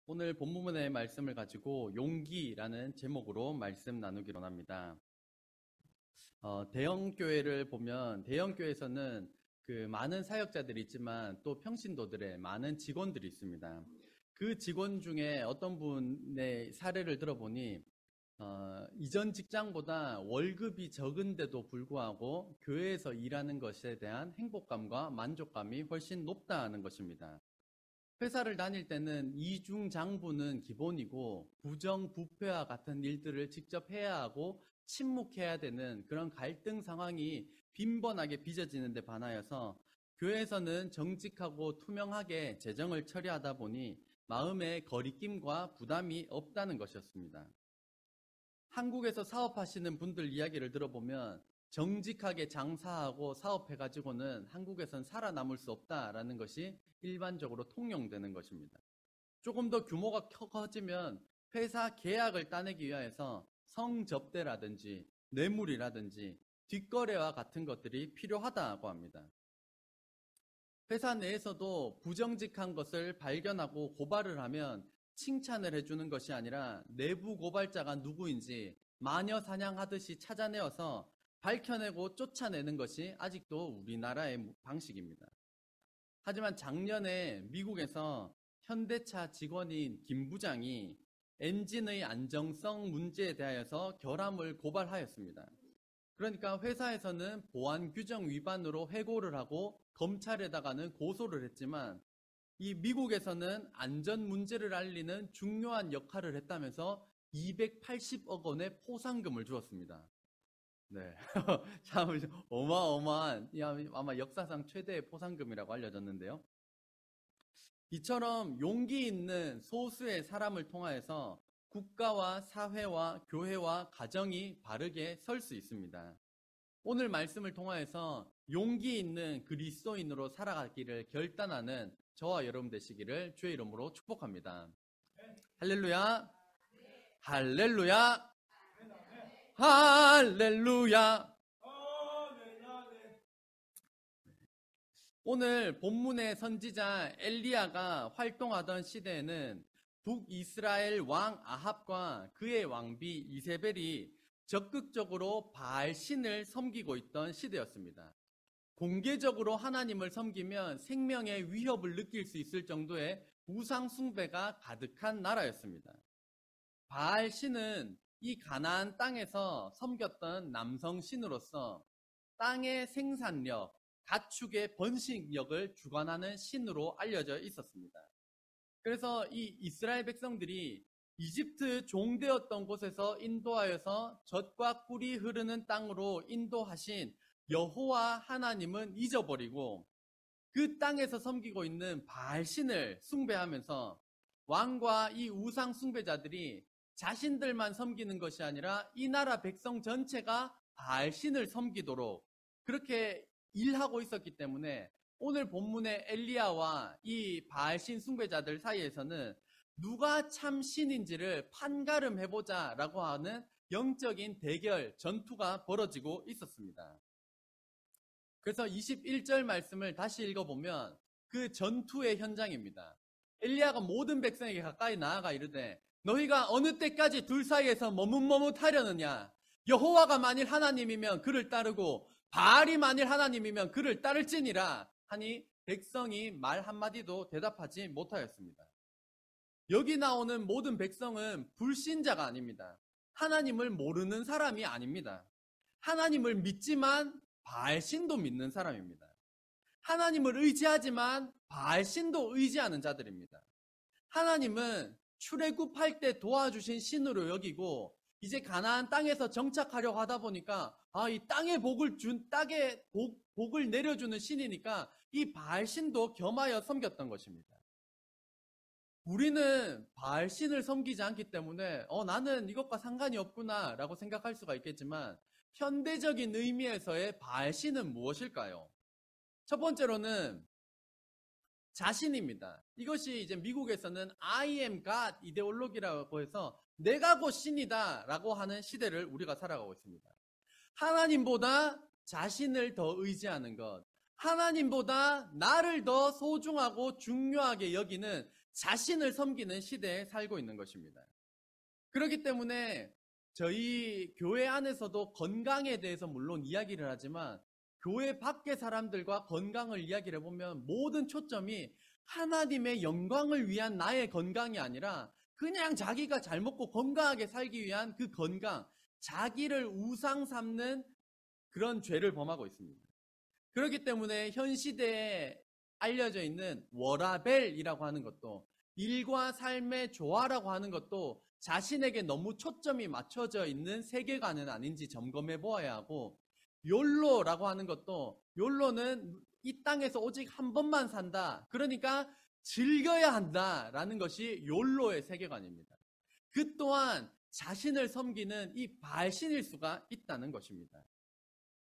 오늘 본문의 말씀을 가지고 용기라는 제목으로 말씀 나누기로 합니다. 대형 교회를 보면 대형 교회에서는 그 많은 사역자들이 있지만 또 평신도들의 많은 직원들이 있습니다. 그 직원 중에 어떤 분의 사례를 들어보니 이전 직장보다 월급이 적은데도 불구하고 교회에서 일하는 것에 대한 행복감과 만족감이 훨씬 높다는 것입니다. 회사를 다닐 때는 이중장부는 기본이고 부정부패와 같은 일들을 직접 해야 하고 침묵해야 되는 그런 갈등 상황이 빈번하게 빚어지는 데 반하여서 교회에서는 정직하고 투명하게 재정을 처리하다 보니 마음에 거리낌과 부담이 없다는 것이었습니다. 한국에서 사업하시는 분들 이야기를 들어보면 정직하게 장사하고 사업해가지고는 한국에선 살아남을 수 없다라는 것이 일반적으로 통용되는 것입니다. 조금 더 규모가 커지면 회사 계약을 따내기 위해서 성접대라든지 뇌물이라든지 뒷거래와 같은 것들이 필요하다고 합니다. 회사 내에서도 부정직한 것을 발견하고 고발을 하면 칭찬을 해주는 것이 아니라 내부 고발자가 누구인지 마녀 사냥하듯이 찾아내어서 밝혀내고 쫓아내는 것이 아직도 우리나라의 방식입니다. 하지만 작년에 미국에서 현대차 직원인 김 부장이 엔진의 안정성 문제에 대하여서 결함을 고발하였습니다. 그러니까 회사에서는 보안 규정 위반으로 해고를 하고 검찰에다가는 고소를 했지만 이 미국에서는 안전 문제를 알리는 중요한 역할을 했다면서 280억 원의 포상금을 주었습니다. 네. 참 어마어마한 아마 역사상 최대의 포상금이라고 알려졌는데요. 이처럼 용기 있는 소수의 사람을 통하여서 국가와 사회와 교회와 가정이 바르게 설 수 있습니다. 오늘 말씀을 통하여서 용기 있는 그리스도인으로 살아가기를 결단하는 저와 여러분 되시기를 주의 이름으로 축복합니다. 할렐루야! 할렐루야! 할렐루야! 오늘 본문의 선지자 엘리야가 활동하던 시대에는 북이스라엘 왕 아합과 그의 왕비 이세벨이 적극적으로 바알신을 섬기고 있던 시대였습니다. 공개적으로 하나님을 섬기면 생명의 위협을 느낄 수 있을 정도의 우상 숭배가 가득한 나라였습니다. 바알신은 이 가나안 땅에서 섬겼던 남성 신으로서 땅의 생산력, 가축의 번식력을 주관하는 신으로 알려져 있었습니다. 그래서 이 이스라엘 백성들이 이집트 종되었던 곳에서 인도하여서 젖과 꿀이 흐르는 땅으로 인도하신 여호와 하나님은 잊어버리고 그 땅에서 섬기고 있는 바알신을 숭배하면서 왕과 이 우상 숭배자들이 자신들만 섬기는 것이 아니라 이 나라 백성 전체가 바알신을 섬기도록 그렇게 일하고 있었기 때문에 오늘 본문의 엘리야와 이 바알신 숭배자들 사이에서는 누가 참 신인지를 판가름해보자 라고 하는 영적인 대결, 전투가 벌어지고 있었습니다. 그래서 21절 말씀을 다시 읽어보면 그 전투의 현장입니다. 엘리야가 모든 백성에게 가까이 나아가 이르되 너희가 어느 때까지 둘 사이에서 머뭇머뭇하려느냐? 여호와가 만일 하나님이면 그를 따르고 바알이 만일 하나님이면 그를 따를지니라 하니 백성이 말 한마디도 대답하지 못하였습니다. 여기 나오는 모든 백성은 불신자가 아닙니다. 하나님을 모르는 사람이 아닙니다. 하나님을 믿지만 바알신도 믿는 사람입니다. 하나님을 의지하지만 바알신도 의지하는 자들입니다. 하나님은 출애굽할 때 도와주신 신으로 여기고 이제 가나안 땅에서 정착하려고 하다 보니까 이 땅에 복을 내려주는 신이니까 이 바알신도 겸하여 섬겼던 것입니다. 우리는 바알신을 섬기지 않기 때문에 나는 이것과 상관이 없구나 라고 생각할 수가 있겠지만 현대적인 의미에서의 바알신은 무엇일까요? 첫 번째로는 자신입니다. 이것이 이제 미국에서는 I am God 이데올로기라고 해서 내가 곧 신이다 라고 하는 시대를 우리가 살아가고 있습니다. 하나님보다 자신을 더 의지하는 것, 하나님보다 나를 더 소중하고 중요하게 여기는 자신을 섬기는 시대에 살고 있는 것입니다. 그렇기 때문에 저희 교회 안에서도 건강에 대해서 물론 이야기를 하지만 교회 밖의 사람들과 건강을 이야기를 해보면 모든 초점이 하나님의 영광을 위한 나의 건강이 아니라 그냥 자기가 잘 먹고 건강하게 살기 위한 그 건강, 자기를 우상 삼는 그런 죄를 범하고 있습니다. 그렇기 때문에 현 시대에 알려져 있는 워라벨이라고 하는 것도, 일과 삶의 조화라고 하는 것도 자신에게 너무 초점이 맞춰져 있는 세계관은 아닌지 점검해 보아야 하고, 욜로라고 하는 것도, 욜로는 이 땅에서 오직 한 번만 산다, 그러니까 즐겨야 한다라는 것이 욜로의 세계관입니다. 그 또한 자신을 섬기는 이 바알신일 수가 있다는 것입니다.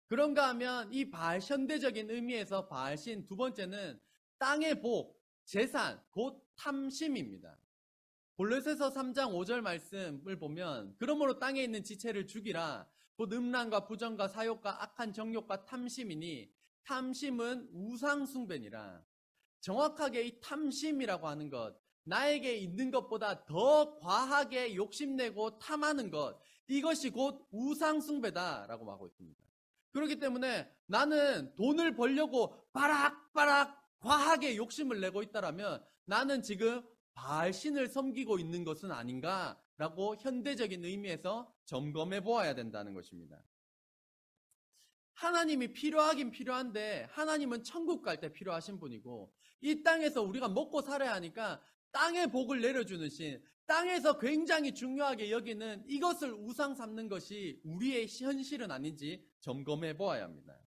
그런가 하면 이 바알, 현대적인 의미에서 바알신 두 번째는 땅의 복, 재산, 곧 탐심입니다. 골로새서 3장 5절 말씀을 보면 그러므로 땅에 있는 지체를 죽이라, 곧 음란과 부정과 사욕과 악한 정욕과 탐심이니 탐심은 우상 숭배니라. 정확하게 이 탐심이라고 하는 것, 나에게 있는 것보다 더 과하게 욕심내고 탐하는 것, 이것이 곧 우상 숭배다라고 하고 있습니다. 그렇기 때문에 나는 돈을 벌려고 바락바락 과하게 욕심을 내고 있다라면 나는 지금 바알신을 섬기고 있는 것은 아닌가라고 현대적인 의미에서 점검해 보아야 된다는 것입니다. 하나님이 필요하긴 필요한데 하나님은 천국 갈 때 필요하신 분이고, 이 땅에서 우리가 먹고 살아야 하니까 땅의 복을 내려주는 신, 땅에서 굉장히 중요하게 여기는 이것을 우상 삼는 것이 우리의 현실은 아닌지 점검해 보아야 합니다.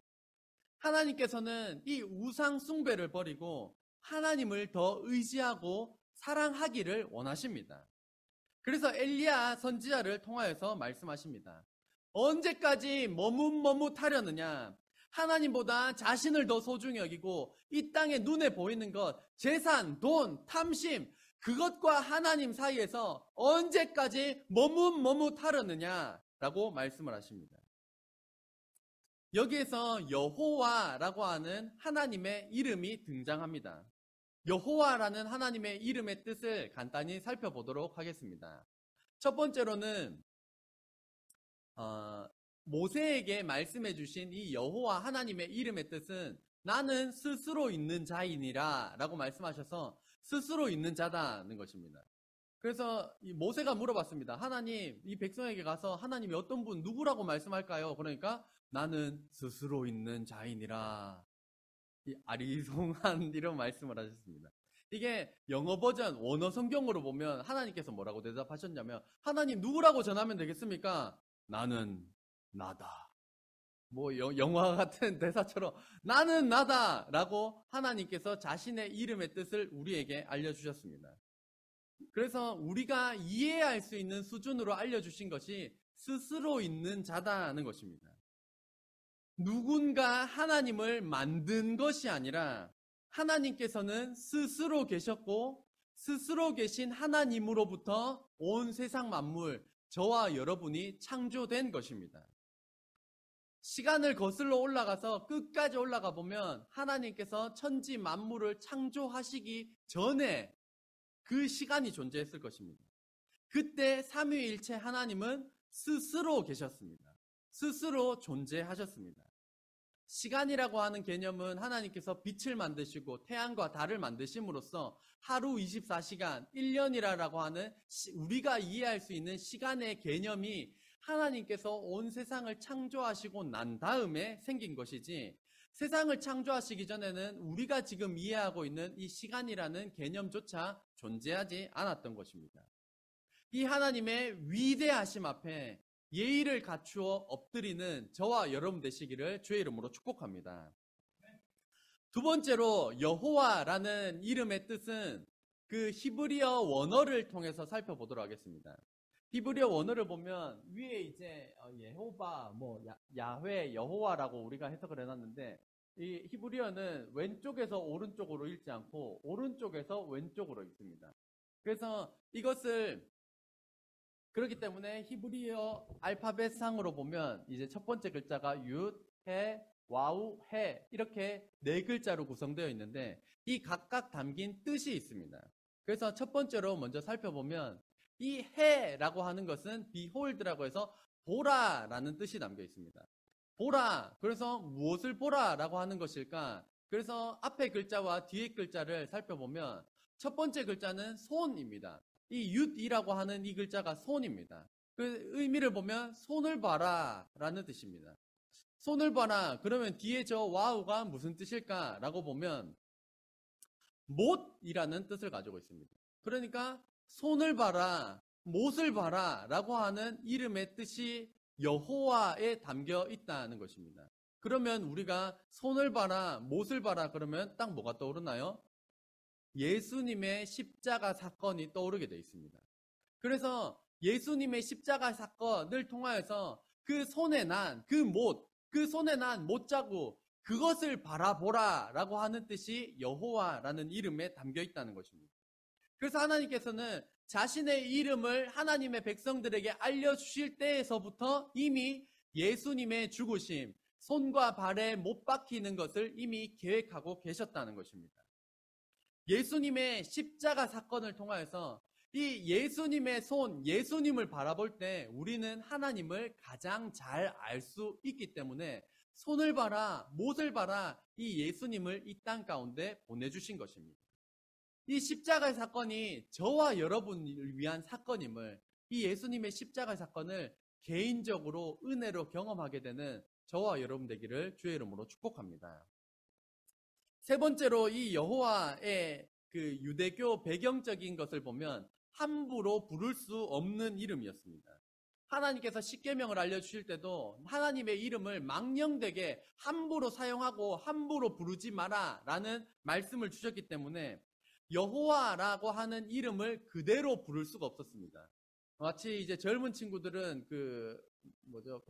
하나님께서는 이 우상 숭배를 버리고 하나님을 더 의지하고 사랑하기를 원하십니다. 그래서 엘리야 선지자를 통하여서 말씀하십니다. 언제까지 머뭇머뭇하려느냐? 하나님보다 자신을 더 소중히 여기고 이 땅에 눈에 보이는 것, 재산, 돈, 탐심, 그것과 하나님 사이에서 언제까지 머뭇머뭇하려느냐라고 말씀을 하십니다. 여기에서 여호와라고 하는 하나님의 이름이 등장합니다. 여호와라는 하나님의 이름의 뜻을 간단히 살펴보도록 하겠습니다. 첫 번째로는 모세에게 말씀해 주신 이 여호와 하나님의 이름의 뜻은 나는 스스로 있는 자이니라 라고 말씀하셔서 스스로 있는 자다는 것입니다. 그래서 이 모세가 물어봤습니다. 하나님, 이 백성에게 가서 하나님이 어떤 분 누구라고 말씀할까요? 그러니까 나는 스스로 있는 자이니라, 이 아리송한 이런 말씀을 하셨습니다. 이게 영어 버전 원어 성경으로 보면 하나님께서 뭐라고 대답하셨냐면, 하나님 누구라고 전하면 되겠습니까? 나는 나다. 뭐 영화 같은 대사처럼 나는 나다 라고 하나님께서 자신의 이름의 뜻을 우리에게 알려주셨습니다. 그래서 우리가 이해할 수 있는 수준으로 알려주신 것이 스스로 있는 자다는 것입니다. 누군가 하나님을 만든 것이 아니라 하나님께서는 스스로 계셨고 스스로 계신 하나님으로부터 온 세상 만물, 저와 여러분이 창조된 것입니다. 시간을 거슬러 올라가서 끝까지 올라가 보면 하나님께서 천지 만물을 창조하시기 전에 그 시간이 존재했을 것입니다. 그때 삼위일체 하나님은 스스로 계셨습니다. 스스로 존재하셨습니다. 시간이라고 하는 개념은 하나님께서 빛을 만드시고 태양과 달을 만드심으로써 하루 24시간, 1년이라고 하는 우리가 이해할 수 있는 시간의 개념이 하나님께서 온 세상을 창조하시고 난 다음에 생긴 것이지, 세상을 창조하시기 전에는 우리가 지금 이해하고 있는 이 시간이라는 개념조차 존재하지 않았던 것입니다. 이 하나님의 위대하심 앞에 예의를 갖추어 엎드리는 저와 여러분 되시기를 주의 이름으로 축복합니다. 두 번째로 여호와라는 이름의 뜻은 그 히브리어 원어를 통해서 살펴보도록 하겠습니다. 히브리어 원어를 보면 위에 이제 예호바, 야훼, 여호와라고 우리가 해석을 해놨는데, 이 히브리어는 왼쪽에서 오른쪽으로 읽지 않고 오른쪽에서 왼쪽으로 읽습니다. 그래서 이것을 그렇기 때문에 히브리어 알파벳상으로 보면 이제 첫 번째 글자가 윷, 해, 와우, 해 이렇게 네 글자로 구성되어 있는데 이 각각 담긴 뜻이 있습니다. 그래서 첫 번째로 먼저 살펴보면 이 해라고 하는 것은 behold라고 해서 보라라는 뜻이 담겨 있습니다. 보라, 그래서 무엇을 보라라고 하는 것일까? 그래서 앞에 글자와 뒤에 글자를 살펴보면 첫 번째 글자는 손입니다. 이 윷이라고 하는 이 글자가 손입니다. 그 의미를 보면 손을 봐라 라는 뜻입니다. 손을 봐라, 그러면 뒤에 저 와우가 무슨 뜻일까라고 보면 못이라는 뜻을 가지고 있습니다. 그러니까 손을 봐라, 못을 봐라 라고 하는 이름의 뜻이 여호와에 담겨 있다는 것입니다. 그러면 우리가 손을 봐라, 못을 봐라 그러면 딱 뭐가 떠오르나요? 예수님의 십자가 사건이 떠오르게 되어 있습니다. 그래서 예수님의 십자가 사건을 통하여서 그 손에 난 그 못, 그 손에 난 못자국, 그것을 바라보라 라고 하는 뜻이 여호와라는 이름에 담겨 있다는 것입니다. 그래서 하나님께서는 자신의 이름을 하나님의 백성들에게 알려주실 때에서부터 이미 예수님의 죽으심, 손과 발에 못 박히는 것을 이미 계획하고 계셨다는 것입니다. 예수님의 십자가 사건을 통하여서 이 예수님의 손, 예수님을 바라볼 때 우리는 하나님을 가장 잘 알 수 있기 때문에 손을 봐라, 못을 봐라, 이 예수님을 이 땅 가운데 보내주신 것입니다. 이 십자가의 사건이 저와 여러분을 위한 사건임을, 이 예수님의 십자가의 사건을 개인적으로 은혜로 경험하게 되는 저와 여러분 되기를 주의 이름으로 축복합니다. 세 번째로 이 여호와의 그 유대교 배경적인 것을 보면 함부로 부를 수 없는 이름이었습니다. 하나님께서 십계명을 알려주실 때도 하나님의 이름을 망령되게 함부로 사용하고 함부로 부르지 마라 라는 말씀을 주셨기 때문에 여호와라고 하는 이름을 그대로 부를 수가 없었습니다. 마치 이제 젊은 친구들은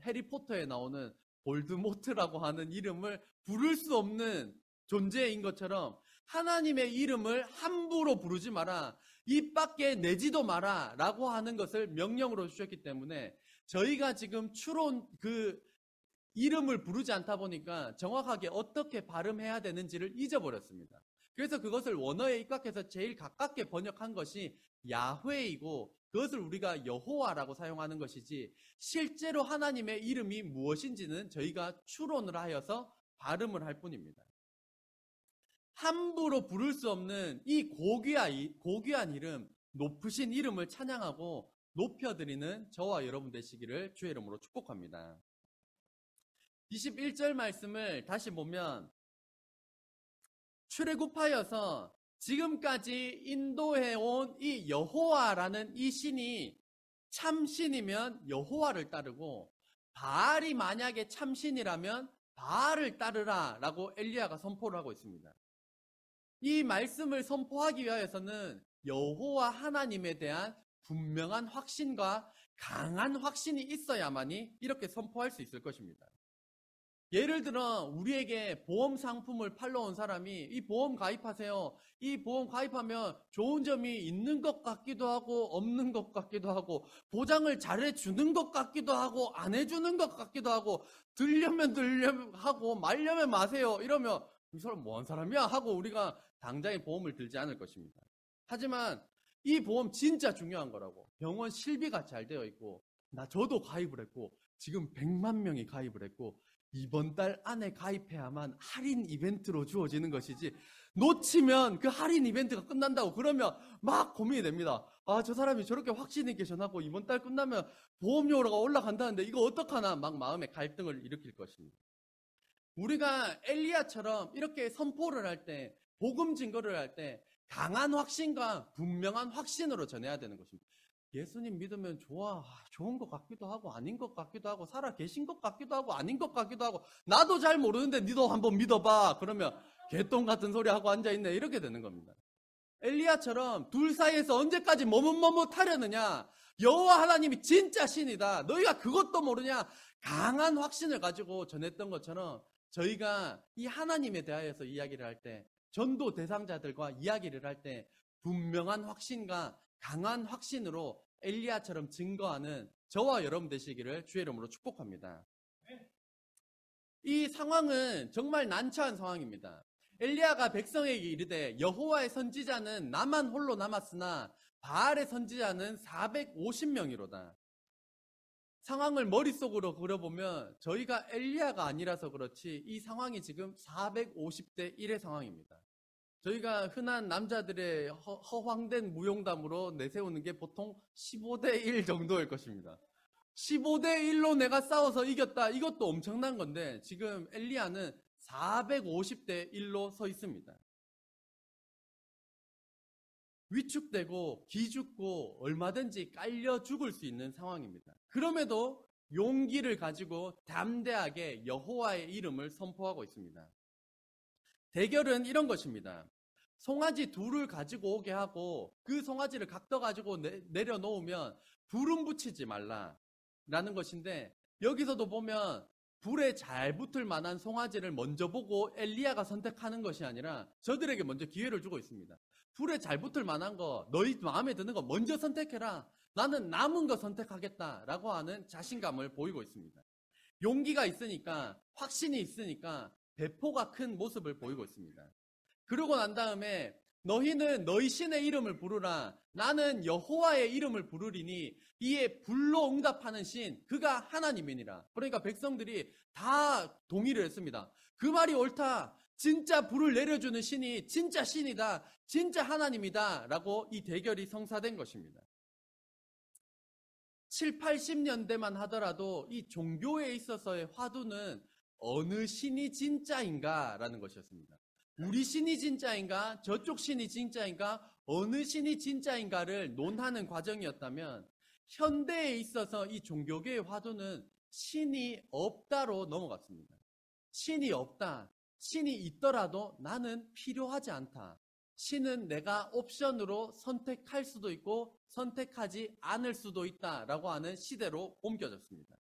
해리포터에 나오는 볼드모트라고 하는 이름을 부를 수 없는 존재인 것처럼 하나님의 이름을 함부로 부르지 마라, 입 밖에 내지도 마라 라고 하는 것을 명령으로 주셨기 때문에 저희가 지금 추론 그 이름을 부르지 않다 보니까 정확하게 어떻게 발음해야 되는지를 잊어버렸습니다. 그래서 그것을 원어에 입각해서 제일 가깝게 번역한 것이 야훼이고 그것을 우리가 여호와라고 사용하는 것이지 실제로 하나님의 이름이 무엇인지는 저희가 추론을 하여서 발음을 할 뿐입니다. 함부로 부를 수 없는 이 고귀한 이름, 높으신 이름을 찬양하고 높여드리는 저와 여러분 되시기를 주의 이름으로 축복합니다. 21절 말씀을 다시 보면 출애굽하여서 지금까지 인도해온 이 여호와라는 이 신이 참신이면 여호와를 따르고 바알이 만약에 참신이라면 바알을 따르라 라고 엘리야가 선포를 하고 있습니다. 이 말씀을 선포하기 위하여서는 여호와 하나님에 대한 분명한 확신과 강한 확신이 있어야만이 이렇게 선포할 수 있을 것입니다. 예를 들어 우리에게 보험 상품을 팔러 온 사람이 이 보험 가입하세요. 이 보험 가입하면 좋은 점이 있는 것 같기도 하고 없는 것 같기도 하고 보장을 잘해주는 것 같기도 하고 안 해주는 것 같기도 하고 들려면 하고 말려면 마세요. 이러면 이 사람 뭐한 사람이야? 하고 우리가 당장에 보험을 들지 않을 것입니다. 하지만 이 보험 진짜 중요한 거라고. 병원 실비가 잘 되어 있고 저도 가입을 했고 지금 100만 명이 가입을 했고 이번 달 안에 가입해야만 할인 이벤트로 주어지는 것이지 놓치면 그 할인 이벤트가 끝난다고 그러면 막 고민이 됩니다. 저 사람이 저렇게 확신 있게 전하고 이번 달 끝나면 보험료가 올라간다는데 이거 어떡하나 막 마음에 갈등을 일으킬 것입니다. 우리가 엘리야처럼 이렇게 선포를 할 때, 복음 증거를 할 때 강한 확신과 분명한 확신으로 전해야 되는 것입니다. 예수님 믿으면 좋은 것 같기도 하고 아닌 것 같기도 하고 살아 계신 것 같기도 하고 아닌 것 같기도 하고 나도 잘 모르는데 니도 한번 믿어봐. 그러면 개똥 같은 소리 하고 앉아있네. 이렇게 되는 겁니다. 엘리야처럼 둘 사이에서 언제까지 머뭇머뭇하려느냐. 여호와 하나님이 진짜 신이다. 너희가 그것도 모르냐. 강한 확신을 가지고 전했던 것처럼 저희가 이 하나님에 대하여서 이야기를 할 때 전도 대상자들과 이야기를 할 때 분명한 확신과 강한 확신으로 엘리야처럼 증거하는 저와 여러분 되시기를 주의 이름으로 축복합니다. 이 상황은 정말 난처한 상황입니다. 엘리야가 백성에게 이르되 여호와의 선지자는 나만 홀로 남았으나 바알의 선지자는 450명이로다. 상황을 머릿속으로 그려보면 저희가 엘리야가 아니라서 그렇지 이 상황이 지금 450대 1의 상황입니다. 저희가 흔한 남자들의 허황된 무용담으로 내세우는 게 보통 15대 1 정도일 것입니다. 15대 1로 내가 싸워서 이겼다. 이것도 엄청난 건데 지금 엘리야는 450대 1로 서 있습니다. 위축되고 기죽고 얼마든지 깔려 죽을 수 있는 상황입니다. 그럼에도 용기를 가지고 담대하게 여호와의 이름을 선포하고 있습니다. 대결은 이런 것입니다. 송아지 둘을 가지고 오게 하고 그 송아지를 각도 가지고 내려놓으면 불은 붙이지 말라라는 것인데, 여기서도 보면 불에 잘 붙을 만한 송아지를 먼저 보고 엘리야가 선택하는 것이 아니라 저들에게 먼저 기회를 주고 있습니다. 불에 잘 붙을 만한 거, 너희 마음에 드는 거 먼저 선택해라. 나는 남은 거 선택하겠다라고 하는 자신감을 보이고 있습니다. 용기가 있으니까, 확신이 있으니까 배포가 큰 모습을 보이고 있습니다. 그러고 난 다음에 너희는 너희 신의 이름을 부르라. 나는 여호와의 이름을 부르리니 이에 불로 응답하는 신, 그가 하나님이니라. 그러니까 백성들이 다 동의를 했습니다. 그 말이 옳다. 진짜 불을 내려주는 신이 진짜 신이다. 진짜 하나님이다. 라고 이 대결이 성사된 것입니다. 7, 80년대만 하더라도 이 종교에 있어서의 화두는 어느 신이 진짜인가 라는 것이었습니다. 우리 신이 진짜인가? 저쪽 신이 진짜인가? 어느 신이 진짜인가를 논하는 과정이었다면, 현대에 있어서 이 종교계의 화두는 신이 없다로 넘어갔습니다. 신이 없다. 신이 있더라도 나는 필요하지 않다. 신은 내가 옵션으로 선택할 수도 있고 선택하지 않을 수도 있다라고 하는 시대로 옮겨졌습니다.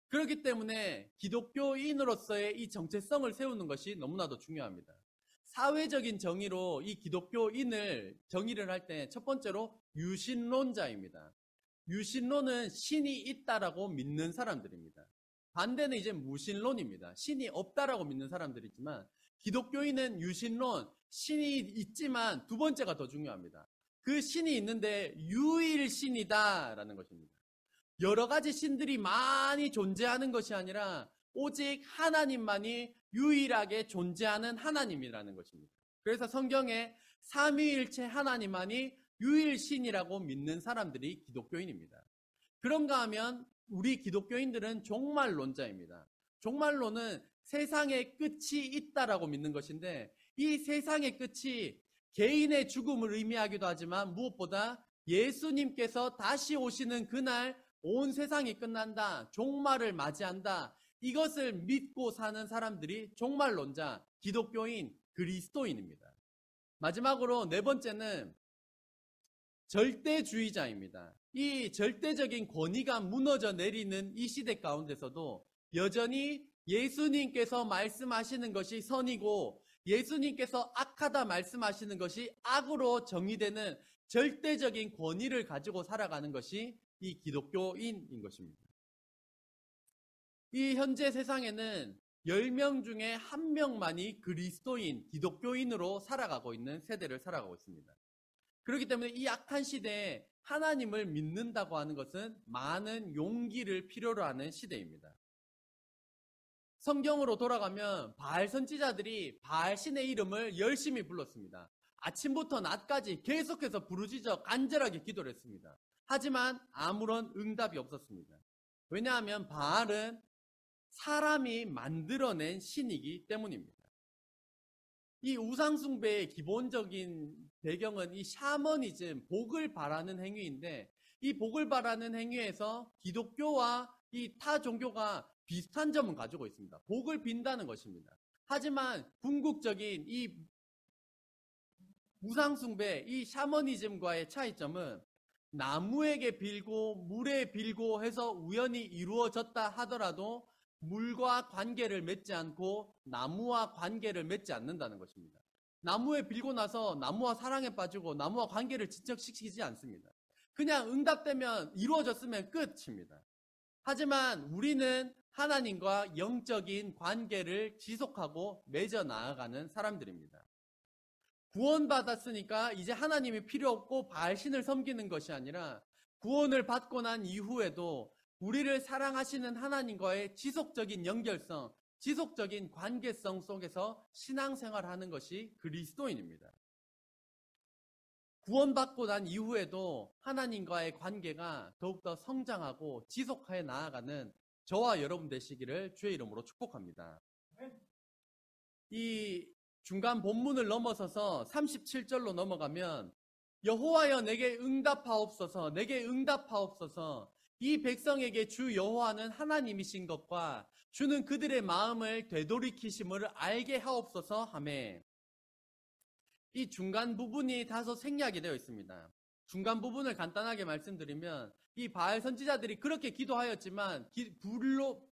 그렇기 때문에 기독교인으로서의 이 정체성을 세우는 것이 너무나도 중요합니다. 사회적인 정의로 이 기독교인을 정의를 할 때 첫 번째로 유신론자입니다. 유신론은 신이 있다라고 믿는 사람들입니다. 반대는 이제 무신론입니다. 신이 없다라고 믿는 사람들이지만, 기독교인은 유신론, 신이 있지만 두 번째가 더 중요합니다. 그 신이 있는데 유일신이다라는 것입니다. 여러 가지 신들이 많이 존재하는 것이 아니라 오직 하나님만이 유일하게 존재하는 하나님이라는 것입니다. 그래서 성경에 삼위일체 하나님만이 유일신이라고 믿는 사람들이 기독교인입니다. 그런가 하면 우리 기독교인들은 종말론자입니다. 종말론은 세상의 끝이 있다라고 믿는 것인데, 이 세상의 끝이 개인의 죽음을 의미하기도 하지만 무엇보다 예수님께서 다시 오시는 그날 온 세상이 끝난다, 종말을 맞이한다, 이것을 믿고 사는 사람들이 종말론자, 기독교인, 그리스도인입니다. 마지막으로 네 번째는 절대주의자입니다. 이 절대적인 권위가 무너져 내리는 이 시대 가운데서도 여전히 예수님께서 말씀하시는 것이 선이고 예수님께서 악하다 말씀하시는 것이 악으로 정의되는 절대적인 권위를 가지고 살아가는 것이 이 기독교인인 것입니다. 이 현재 세상에는 10명 중에 1명만이 그리스도인, 기독교인으로 살아가고 있는 세대를 살아가고 있습니다. 그렇기 때문에 이 악한 시대에 하나님을 믿는다고 하는 것은 많은 용기를 필요로 하는 시대입니다. 성경으로 돌아가면 바알 선지자들이 바알 신의 이름을 열심히 불렀습니다. 아침부터 낮까지 계속해서 부르짖어 간절하게 기도를 했습니다. 하지만 아무런 응답이 없었습니다. 왜냐하면 바알은 사람이 만들어낸 신이기 때문입니다. 이 우상숭배의 기본적인 배경은 이 샤머니즘, 복을 바라는 행위인데, 이 복을 바라는 행위에서 기독교와 이 타 종교가 비슷한 점은 가지고 있습니다. 복을 빈다는 것입니다. 하지만 궁극적인 이 우상숭배, 이 샤머니즘과의 차이점은 나무에게 빌고 물에 빌고 해서 우연히 이루어졌다 하더라도 물과 관계를 맺지 않고 나무와 관계를 맺지 않는다는 것입니다. 나무에 빌고 나서 나무와 사랑에 빠지고 나무와 관계를 진척시키지 않습니다. 그냥 응답되면 이루어졌으면 끝입니다. 하지만 우리는 하나님과 영적인 관계를 지속하고 맺어 나아가는 사람들입니다. 구원받았으니까 이제 하나님이 필요 없고 바알신을 섬기는 것이 아니라 구원을 받고 난 이후에도 우리를 사랑하시는 하나님과의 지속적인 연결성, 지속적인 관계성 속에서 신앙생활하는 것이 그리스도인입니다. 구원받고 난 이후에도 하나님과의 관계가 더욱더 성장하고 지속해 나아가는 저와 여러분 되시기를 주의 이름으로 축복합니다. 이 중간 본문을 넘어서서 37절로 넘어가면 여호와여 내게 응답하옵소서, 내게 응답하옵소서. 이 백성에게 주 여호와는 하나님이신 것과 주는 그들의 마음을 되돌이키심을 알게 하옵소서 하매, 이 중간 부분이 다소 생략이 되어 있습니다. 중간 부분을 간단하게 말씀드리면 이 바알 선지자들이 그렇게 기도하였지만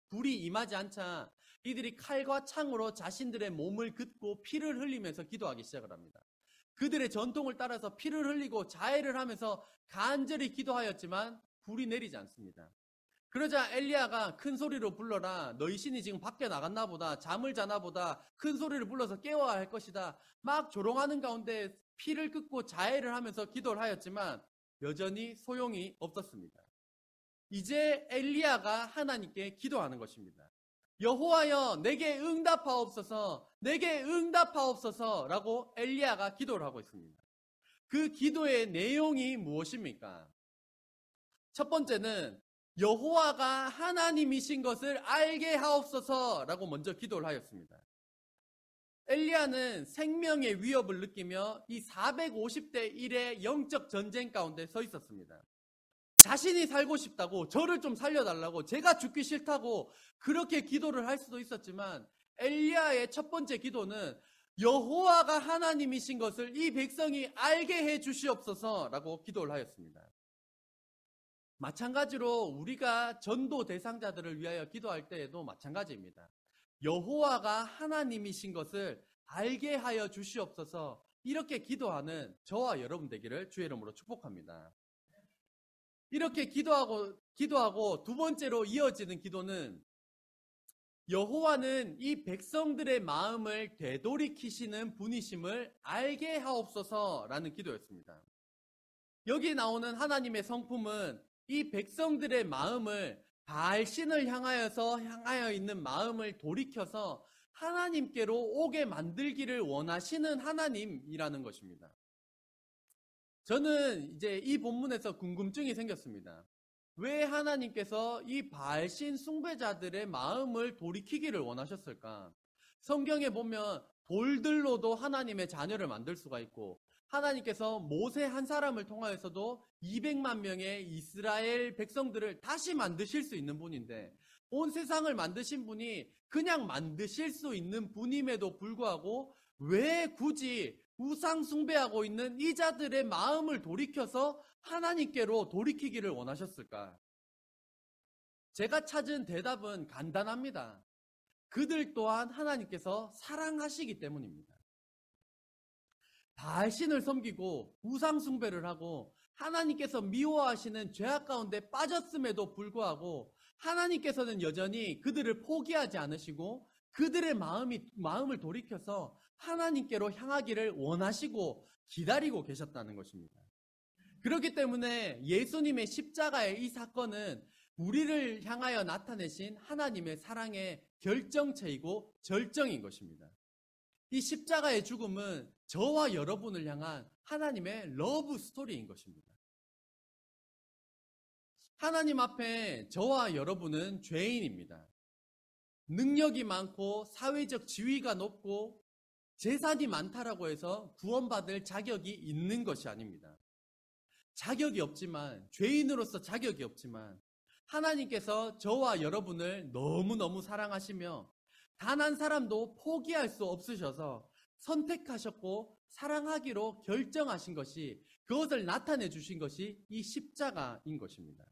불이 임하지 않자 이들이 칼과 창으로 자신들의 몸을 긋고 피를 흘리면서 기도하기 시작을 합니다. 그들의 전통을 따라서 피를 흘리고 자해를 하면서 간절히 기도하였지만 불이 내리지 않습니다. 그러자 엘리야가 큰 소리로 불러라. 너희 신이 지금 밖에 나갔나 보다. 잠을 자나 보다. 큰 소리를 불러서 깨워야 할 것이다. 막 조롱하는 가운데 피를 긋고 자해를 하면서 기도를 하였지만 여전히 소용이 없었습니다. 이제 엘리야가 하나님께 기도하는 것입니다. 여호와여 내게 응답하옵소서, 내게 응답하옵소서 라고 엘리야가 기도를 하고 있습니다. 그 기도의 내용이 무엇입니까? 첫 번째는 여호와가 하나님이신 것을 알게 하옵소서 라고 먼저 기도를 하였습니다. 엘리야는 생명의 위협을 느끼며 이 450대 1의 영적 전쟁 가운데 서 있었습니다. 자신이 살고 싶다고, 저를 좀 살려달라고, 제가 죽기 싫다고 그렇게 기도를 할 수도 있었지만 엘리야의 첫 번째 기도는 여호와가 하나님이신 것을 이 백성이 알게 해 주시옵소서 라고 기도를 하였습니다. 마찬가지로 우리가 전도 대상자들을 위하여 기도할 때에도 마찬가지입니다. 여호와가 하나님이신 것을 알게 하여 주시옵소서, 이렇게 기도하는 저와 여러분 되기를 주의 이름으로 축복합니다. 이렇게 기도하고 두 번째로 이어지는 기도는 여호와는 이 백성들의 마음을 되돌이키시는 분이심을 알게 하옵소서라는 기도였습니다. 여기 나오는 하나님의 성품은 이 백성들의 마음을 바알신을 향하여 있는 마음을 돌이켜서 하나님께로 오게 만들기를 원하시는 하나님이라는 것입니다. 저는 이제 이 본문에서 궁금증이 생겼습니다. 왜 하나님께서 이 바알신 숭배자들의 마음을 돌이키기를 원하셨을까? 성경에 보면 돌들로도 하나님의 자녀를 만들 수가 있고, 하나님께서 모세 한 사람을 통하여서도 200만 명의 이스라엘 백성들을 다시 만드실 수 있는 분인데, 온 세상을 만드신 분이 그냥 만드실 수 있는 분임에도 불구하고 왜 굳이 우상 숭배하고 있는 이 자들의 마음을 돌이켜서 하나님께로 돌이키기를 원하셨을까? 제가 찾은 대답은 간단합니다. 그들 또한 하나님께서 사랑하시기 때문입니다. 바알신을 섬기고 우상 숭배를 하고 하나님께서 미워하시는 죄악 가운데 빠졌음에도 불구하고 하나님께서는 여전히 그들을 포기하지 않으시고 그들의 마음을 돌이켜서 하나님께로 향하기를 원하시고 기다리고 계셨다는 것입니다. 그렇기 때문에 예수님의 십자가의 이 사건은 우리를 향하여 나타내신 하나님의 사랑의 결정체이고 절정인 것입니다. 이 십자가의 죽음은 저와 여러분을 향한 하나님의 러브 스토리인 것입니다. 하나님 앞에 저와 여러분은 죄인입니다. 능력이 많고 사회적 지위가 높고 재산이 많다라고 해서 구원받을 자격이 있는 것이 아닙니다. 자격이 없지만, 죄인으로서 자격이 없지만 하나님께서 저와 여러분을 너무너무 사랑하시며 단 한 사람도 포기할 수 없으셔서 선택하셨고 사랑하기로 결정하신 것이, 그것을 나타내 주신 것이 이 십자가인 것입니다.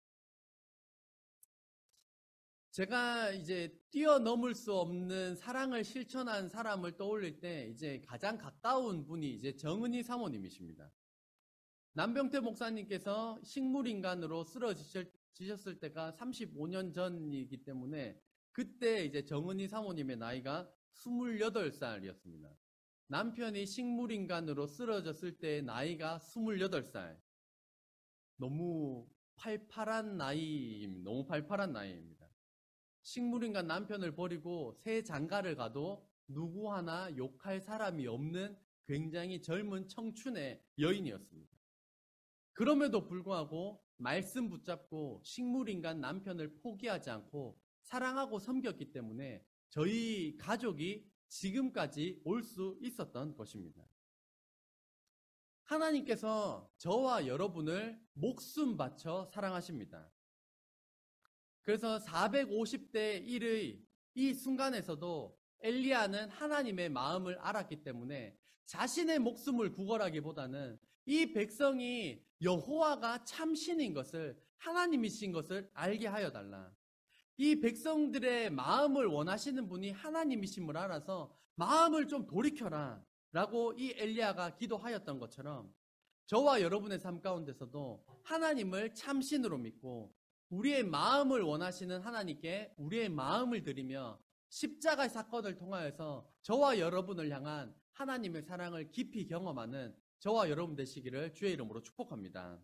제가 이제 뛰어넘을 수 없는 사랑을 실천한 사람을 떠올릴 때 이제 가장 가까운 분이 이제 정은희 사모님이십니다. 남병태 목사님께서 식물인간으로 쓰러지셨을 때가 35년 전이기 때문에 그때 이제 정은희 사모님의 나이가 28살이었습니다. 남편이 식물인간으로 쓰러졌을 때 나이가 28살. 너무 팔팔한 나이입니다. 식물인간 남편을 버리고 새 장가를 가도 누구 하나 욕할 사람이 없는 굉장히 젊은 청춘의 여인이었습니다. 그럼에도 불구하고 말씀 붙잡고 식물인간 남편을 포기하지 않고 사랑하고 섬겼기 때문에 저희 가족이 지금까지 올 수 있었던 것입니다. 하나님께서 저와 여러분을 목숨 바쳐 사랑하십니다. 그래서 450대 1의 이 순간에서도 엘리야는 하나님의 마음을 알았기 때문에 자신의 목숨을 구걸하기보다는 이 백성이 여호와가 참신인 것을, 하나님이신 것을 알게 하여 달라. 이 백성들의 마음을 원하시는 분이 하나님이심을 알아서 마음을 좀 돌이켜라 라고 이 엘리야가 기도하였던 것처럼 저와 여러분의 삶 가운데서도 하나님을 참신으로 믿고 우리의 마음을 원하시는 하나님께 우리의 마음을 드리며 십자가의 사건을 통하여서 저와 여러분을 향한 하나님의 사랑을 깊이 경험하는 저와 여러분 되시기를 주의 이름으로 축복합니다.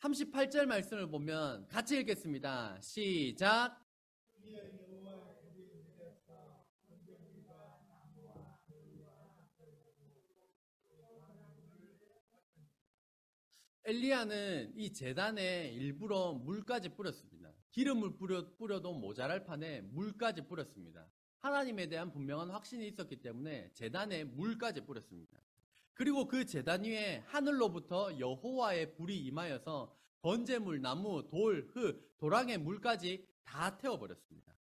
38절 말씀을 보면 같이 읽겠습니다. 시작. 엘리야는 이 제단에 일부러 물까지 뿌렸습니다. 기름을 뿌려도 모자랄 판에 물까지 뿌렸습니다. 하나님에 대한 분명한 확신이 있었기 때문에 제단에 물까지 뿌렸습니다. 그리고 그 제단 위에 하늘로부터 여호와의 불이 임하여서 번제물, 나무, 돌, 흙, 도랑의 물까지 다 태워버렸습니다.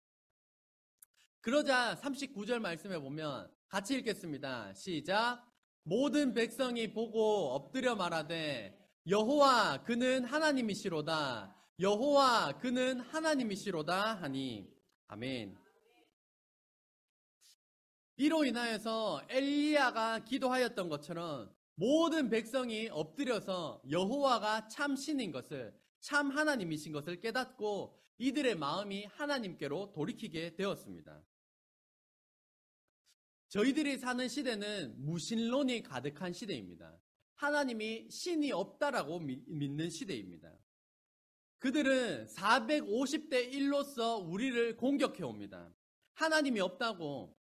그러자 39절 말씀에 보면 같이 읽겠습니다. 시작. 모든 백성이 보고 엎드려 말하되 여호와 그는 하나님이시로다. 여호와 그는 하나님이시로다 하니. 아멘. 이로 인하여서 엘리야가 기도하였던 것처럼 모든 백성이 엎드려서 여호와가 참 신인 것을, 참 하나님이신 것을 깨닫고 이들의 마음이 하나님께로 돌이키게 되었습니다. 저희들이 사는 시대는 무신론이 가득한 시대입니다. 하나님이 신이 없다라고 믿는 시대입니다. 그들은 450대 1로서 우리를 공격해 옵니다. 하나님이 없다고,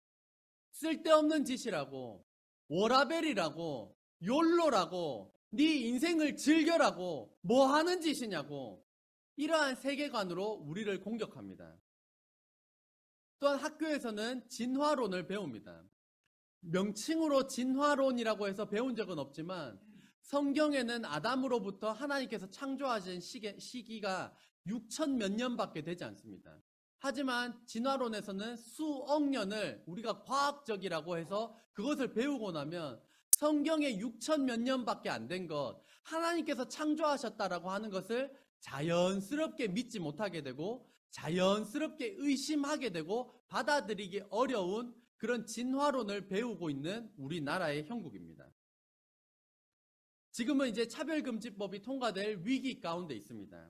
쓸데없는 짓이라고, 워라벨이라고, 욜로라고, 네 인생을 즐겨라고, 뭐 하는 짓이냐고, 이러한 세계관으로 우리를 공격합니다. 또한 학교에서는 진화론을 배웁니다. 명칭으로 진화론이라고 해서 배운 적은 없지만 성경에는 아담으로부터 하나님께서 창조하신 시기가 6천 몇 년밖에 되지 않습니다. 하지만 진화론에서는 수억 년을 우리가 과학적이라고 해서 그것을 배우고 나면 성경에 6천 몇 년밖에 안 된 것, 하나님께서 창조하셨다라고 하는 것을 자연스럽게 믿지 못하게 되고 자연스럽게 의심하게 되고 받아들이기 어려운 그런 진화론을 배우고 있는 우리나라의 형국입니다. 지금은 이제 차별금지법이 통과될 위기 가운데 있습니다.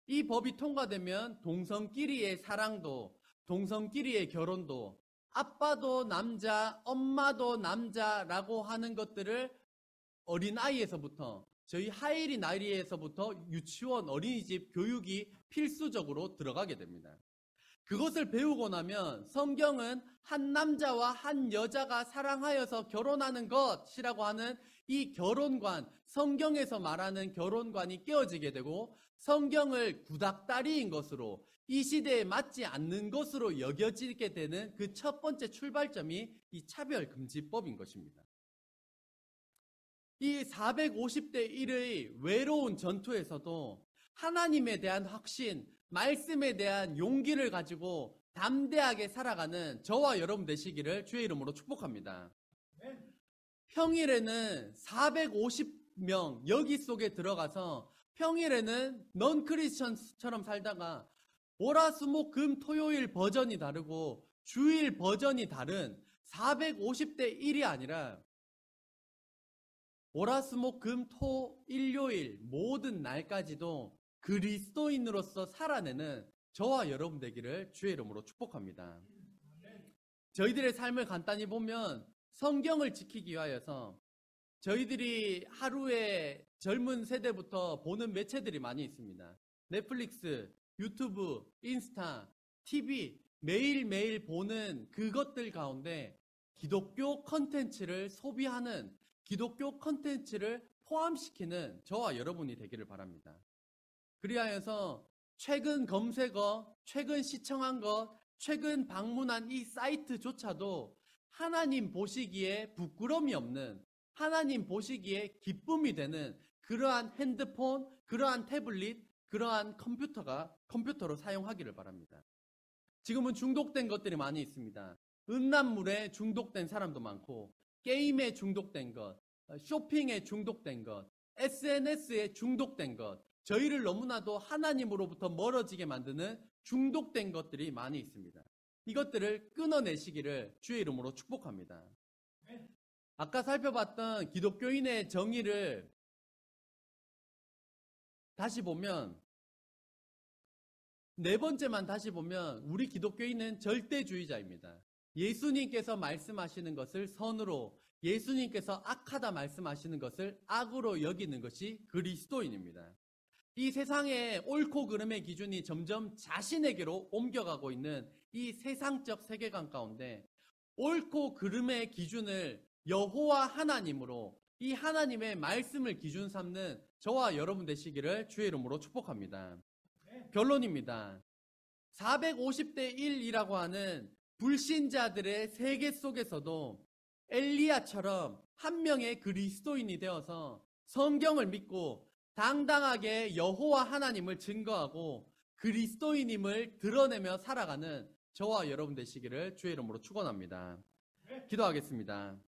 이 법이 통과되면 동성끼리의 사랑도, 동성끼리의 결혼도, 아빠도 남자, 엄마도 남자라고 하는 것들을 어린아이에서부터, 저희 하이리 나이에서부터 유치원, 어린이집 교육이 필수적으로 들어가게 됩니다. 그것을 배우고 나면 성경은 한 남자와 한 여자가 사랑하여서 결혼하는 것이라고 하는 이 결혼관, 성경에서 말하는 결혼관이 깨어지게 되고 성경을 구닥다리인 것으로, 이 시대에 맞지 않는 것으로 여겨지게 되는 그 첫 번째 출발점이 이 차별금지법인 것입니다. 이 450대 1의 외로운 전투에서도 하나님에 대한 확신, 말씀에 대한 용기를 가지고 담대하게 살아가는 저와 여러분 되시기를 주의 이름으로 축복합니다. 평일에는 450명 여기 속에 들어가서 평일에는 넌 크리스천처럼 살다가 월화수목금 토요일 버전이 다르고 주일 버전이 다른 450대 1이 아니라 월화수목금 토 일요일 모든 날까지도 그리스도인으로서 살아내는 저와 여러분 되기를 주의 이름으로 축복합니다. 저희들의 삶을 간단히 보면 성경을 지키기 위하여서 저희들이 하루에 젊은 세대부터 보는 매체들이 많이 있습니다. 넷플릭스, 유튜브, 인스타, TV 매일매일 보는 그것들 가운데 기독교 컨텐츠를 소비하는, 기독교 컨텐츠를 포함시키는 저와 여러분이 되기를 바랍니다. 그리하여서 최근 검색어, 최근 시청한 것, 최근 방문한 이 사이트조차도 하나님 보시기에 부끄러움이 없는, 하나님 보시기에 기쁨이 되는 그러한 핸드폰, 그러한 태블릿, 그러한 컴퓨터로 사용하기를 바랍니다. 지금은 중독된 것들이 많이 있습니다. 음란물에 중독된 사람도 많고, 게임에 중독된 것, 쇼핑에 중독된 것, SNS에 중독된 것, 저희를 너무나도 하나님으로부터 멀어지게 만드는 중독된 것들이 많이 있습니다. 이것들을 끊어내시기를 주의 이름으로 축복합니다. 아까 살펴봤던 기독교인의 정의를 다시 보면, 네 번째만 다시 보면 우리 기독교인은 절대주의자입니다. 예수님께서 말씀하시는 것을 선으로, 예수님께서 악하다 말씀하시는 것을 악으로 여기는 것이 그리스도인입니다. 이 세상의 옳고 그름의 기준이 점점 자신에게로 옮겨가고 있는 이 세상적 세계관 가운데 옳고 그름의 기준을 여호와 하나님으로, 이 하나님의 말씀을 기준 삼는 저와 여러분 되시기를 주의 이름으로 축복합니다. 결론입니다. 450대 1이라고 하는 불신자들의 세계 속에서도 엘리야처럼 한 명의 그리스도인이 되어서 성경을 믿고 당당하게 여호와 하나님을 증거하고 그리스도인임을 드러내며 살아가는 저와 여러분 되시기를 주의 이름으로 축원합니다. 기도하겠습니다.